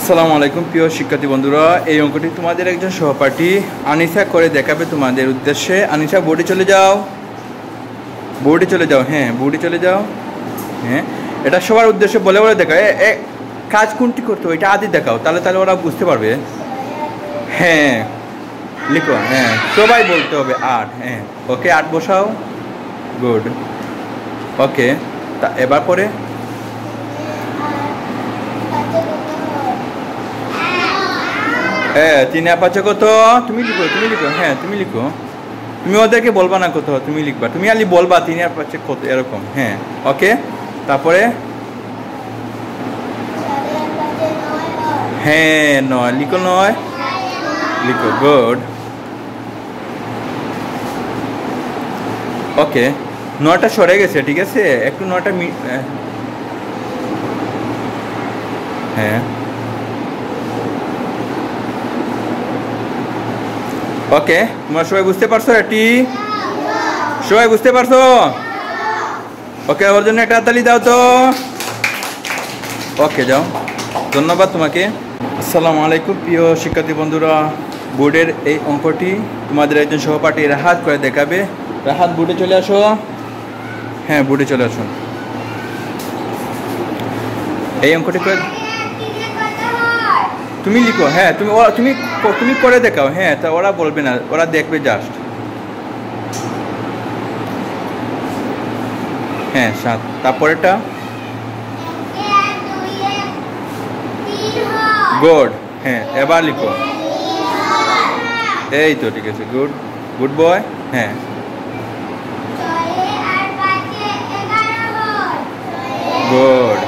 আসসালামু আলাইকুম প্রিয় শিক্ষার্থী বন্ধুরা, এই অঙ্কটি তোমাদের একজন সহপাঠী আনিসা করে দেখাবে তোমাদের উদ্দেশ্যে। আনিসা বোর্ডে চলে যাও, হ্যাঁ বোর্ডে চলে যাও। হ্যাঁ, এটা সবার উদ্দেশ্যে বলে বলে দেখাও। কাজ কোনটি করতে হবে এটা আদি দেখাও, তাহলে ওরা বুঝতে পারবে। হ্যাঁ লিখো, হ্যাঁ সবাই বলতে হবে 8। হ্যাঁ ওকে 8 বসাও, গুড। ওকে তা এবার পরে হ্যাঁ 3 5 কত? তুমি লিখো, হ্যাঁ তুমি লিখো। তুমি ওদেরকে বলবা না কত, তুমি লিখবা। তুমি আলি বলবা 3 5 কত এরকম। হ্যাঁ ওকে তারপরে হ্যাঁ 9 লিখো, 9 লিখো, গুড। ওকে 9টা সরে গেছে, ঠিক আছে, একটু 9টা হ্যাঁ ওকে তোমরা সবাই বুঝতে পারছো? এটি সবাই বুঝতে পারছো? ওকে ওর জন্য একটা হাততালি দাও তো। ওকে যাও, ধন্যবাদ তোমাকে। আসসালামু আলাইকুম প্রিয় শিক্ষার্থী বন্ধুরা, বোর্ডের এই অঙ্কটি তোমাদের একজন সহপাঠী রাহাত করে দেখাবে। রাহাত বোর্ডে চলে আসো, হ্যাঁ বোর্ডে চলে আসো। এই অঙ্কটি করে তুমি লিখো, হ্যাঁ তুমি করে দেখাও। হ্যাঁ তা ওরা বলবে না, ওরা দেখবে জাস্ট। হ্যাঁ 7 তারপরেটা গুড। হ্যাঁ এবার লিখো, এই তো ঠিক আছে, গুড গুড বয়। হ্যাঁ গুড,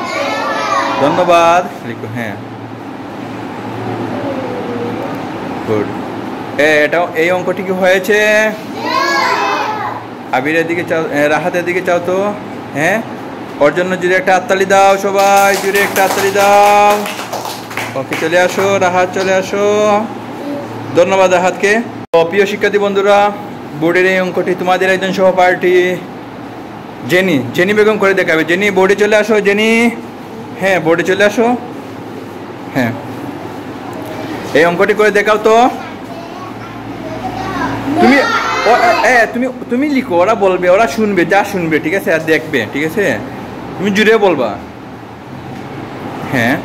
ধন্যবাদ, লিখো। হ্যাঁ গুড। এটাও এই অঙ্কটি কি হয়েছে? আবিরের দিকে চাও, রাহাতের দিকে চাও তো। হ্যাঁ ওর জন্য জুড়ে একটা হাততালি দাও, সবাই জুড়ে একটা হাততালি দাও। ওকে চলে আসো রাহাত, চলে আসো, ধন্যবাদ রাহাতকে। প্রিয় শিক্ষার্থী বন্ধুরা, বোর্ডের এই অঙ্কটি তোমাদের একজন সহপাঠী জেনি বেগম করে দেখাবে। জেনি বোর্ডে চলে আসো, জেনি। হ্যাঁ বোর্ডে চলে আসো। হ্যাঁ এই অঙ্কটি করে দেখাও তো। তুমি লিখো, ওরা বলবে, ওরা শুনবে, যা শুনবে, ঠিক আছে, আর দেখবে, ঠিক আছে। তুমি জুড়ে বলবা। হ্যাঁ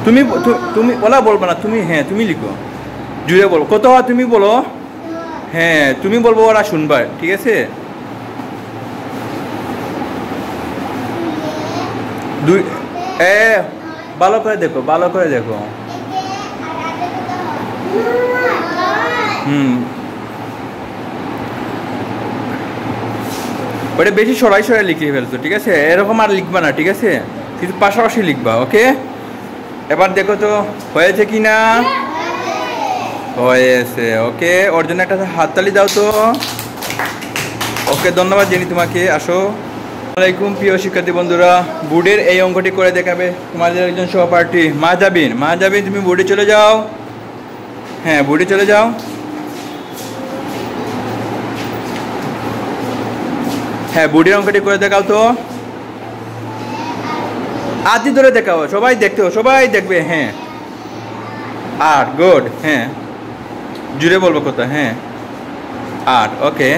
তুমি ওরা বলবা না, তুমি হ্যাঁ তুমি লিখো, জুড়ে বলো কত হয় তুমি বলো। হ্যাঁ তুমি বলবো, ওরা শুনবা, ঠিক আছে। 2 ভালো করে দেখো, ভালো করে দেখো। ওটা বেশি সরাই লিখে ফেলছো, ঠিক আছে, এরকম আর লিখবা না, ঠিক আছে, কিন্তু পাশাপাশি লিখবা। ওকে এবার দেখো তো হয়েছে কি না। হয়েছে, ওকে ওর জন্য একটা হাততালি দাও তো। ওকে ধন্যবাদ জেনি তোমাকে। আসো। আসসালামাইকুম প্রিয় শিক্ষার্থী বন্ধুরা, বোর্ডের এই অঙ্কটি করে দেখাবে তোমাদের একজন সহপাঠী মাহজাবিন, তুমি বোর্ডে চলে যাও। হ্যাঁ বোর্ডে চলে যাও। হ্যাঁ বোর্ডের অঙ্কটি করে দেখাও তো। আদি ধরে দেখাও, সবাই দেখতে হবে, সবাই দেখবে। হ্যাঁ 8, গুড। হ্যাঁ জুড়ে বলবো কত। হ্যাঁ 8, ওকে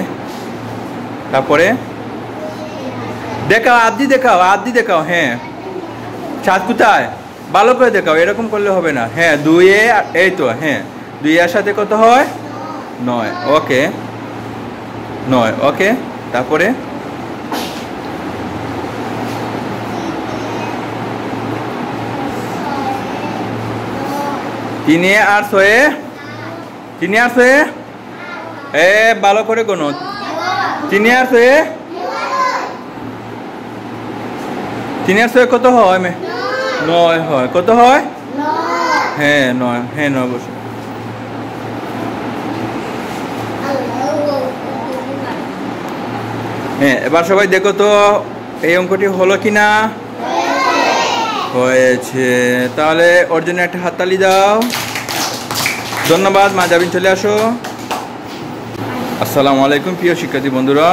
তারপরে দেখাও, আদি দেখাও। হ্যাঁ 7 কোথায়? ভালো করে দেখাও, এরকম করলে হবে না। হ্যাঁ 2 এই তো। হ্যাঁ 2 এর সাথে কত হয়? 9, ওকে 9, ওকে তারপরে 3 আর 6 ভালো করে গোনো। 3 আর 6 কত হয়? 9 হয়। কত হয়? হ্যাঁ 9। হ্যাঁ 9 বসে। হ্যাঁ এবার সবাই দেখো তো এই অঙ্কটি হলো কি না। হয়েছে, তাহলে ওর জন্য একটা হাততালি দাও। ধন্যবাদ। মাহজাবিন চলে আসো। আসসালামু আলাইকুম প্রিয় শিক্ষার্থী বন্ধুরা,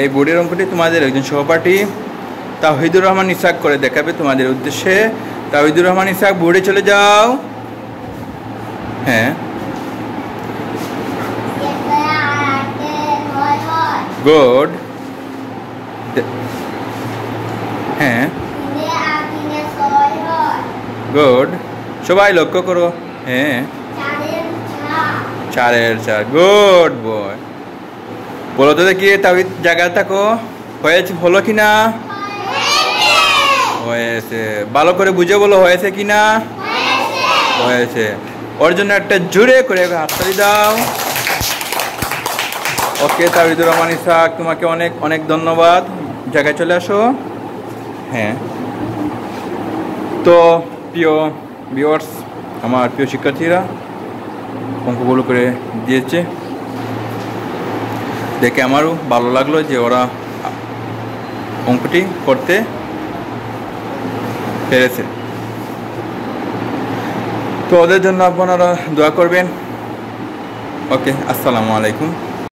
এই বোর্ডের অঙ্কটি তোমাদের একজন সহপাঠী তাওহিদুর রহমান ইসহাক করে দেখাবে তোমাদের উদ্দেশ্যে। তাওহিদুর রহমান ইসহাক, বোর্ডে চলে যাও। হ্যাঁ, গুড। হ্যাঁ, গুড। সবাই লক্ষ্য করো। হ্যাঁ, 4-4, গুড বয়। বলো তো দেখি, তাওহিদ জায়গা থাকো, হয়েছে, হলো কি না? হয়েছে। ভালো করে বুঝে বলো, হয়েছে কি না? হয়েছে। ওর জন্য একটা জোরে করে হাততালি দাও। ওকে তাওহিদুর রহমান ইসহাক, তোমাকে অনেক অনেক ধন্যবাদ। জায়গায় চলে আসো। হ্যাঁ, তো প্রিয় ভিউয়ার্স, আমার প্রিয় শিক্ষার্থীরা অঙ্কগুলো করে দিয়েছে, দেখে আমারও ভালো লাগলো যে ওরা অঙ্কটি করতে পেরেছে। তো ওদের জন্য আপনারা দোয়া করবেন। ওকে, আসসালামু আলাইকুম।